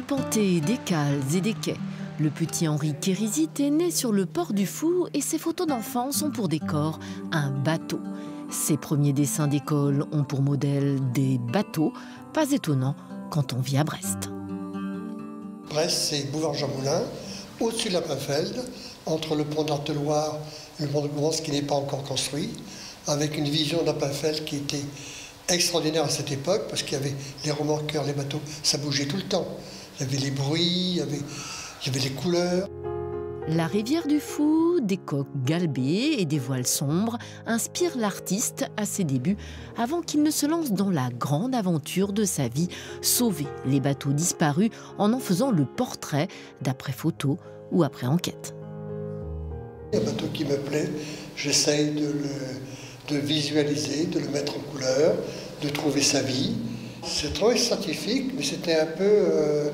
arpenter des cales et des quais. Le petit Henri Kérizit est né sur le port du Fou et ses photos d'enfance ont pour décor un bateau. Ses premiers dessins d'école ont pour modèle des bateaux, pas étonnant quand on vit à Brest. Brest, c'est Bouvard-Jean-Moulin, au-dessus de la Pinfeld, entre le pont d'Arteloire et le pont de Gourance qui n'est pas encore construit, avec une vision de la Pinfeld qui était extraordinaire à cette époque, parce qu'il y avait les remorqueurs, les bateaux, ça bougeait tout le temps. Il y avait les bruits, il y avait les couleurs. La rivière du Fou, des coques galbées et des voiles sombres inspirent l'artiste à ses débuts, avant qu'il ne se lance dans la grande aventure de sa vie, sauver les bateaux disparus en faisant le portrait d'après photo ou après enquête. Un bateau qui me plaît, j'essaye de visualiser, de le mettre en couleur, de trouver sa vie. C'est trop scientifique, mais c'était un peu...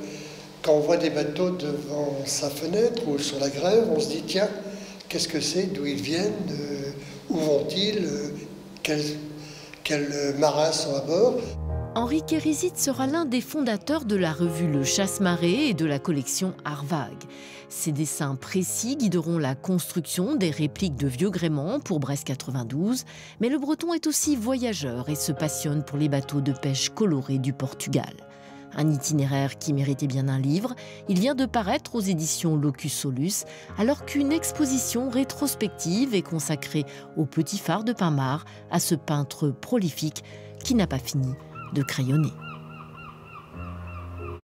quand on voit des bateaux devant sa fenêtre ou sur la grève, on se dit, tiens, qu'est-ce que c'est, d'où ils viennent, où vont-ils, quels marins sont à bord. Henri Kérizit sera l'un des fondateurs de la revue Le Chasse-Marée et de la collection Arvague. Ses dessins précis guideront la construction des répliques de vieux gréements pour Brest 92, mais le Breton est aussi voyageur et se passionne pour les bateaux de pêche colorés du Portugal. Un itinéraire qui méritait bien un livre, il vient de paraître aux éditions Locus Solus, alors qu'une exposition rétrospective est consacrée au petit phare de Pinmar, à ce peintre prolifique qui n'a pas fini de crayonner.